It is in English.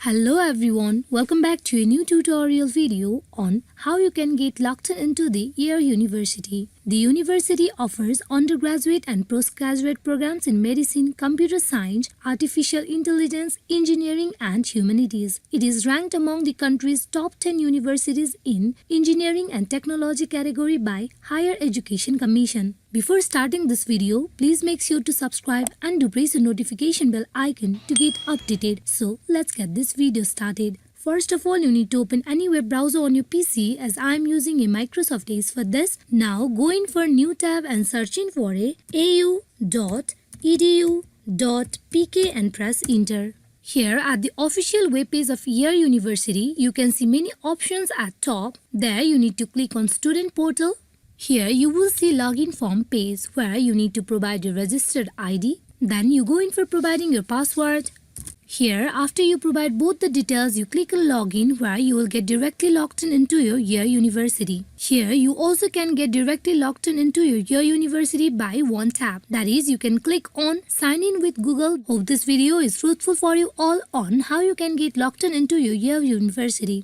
Hello everyone, welcome back to a new tutorial video on how you can get locked into the Yale University. The university offers undergraduate and postgraduate programs in medicine, computer science, artificial intelligence, engineering and humanities. It is ranked among the country's top 10 universities in engineering and technology category by Higher Education Commission. Before starting this video, please make sure to subscribe and do press the notification bell icon to get updated. So let's get this video started. First of all, you need to open any web browser on your PC as I am using a Microsoft Edge for this. Now go in for new tab and searching for au.edu.pk and press enter. Here at the official webpage of Yale University, you can see many options at top. There you need to click on Student Portal. Here you will see login form page where you need to provide your registered ID. Then you go in for providing your password. Here, after you provide both the details, you click on login where you will get directly logged into your Yale University. Here, you also can get directly logged into your Yale University by one tap. That is, you can click on sign in with Google. Hope this video is fruitful for you all on how you can get logged into your Yale University.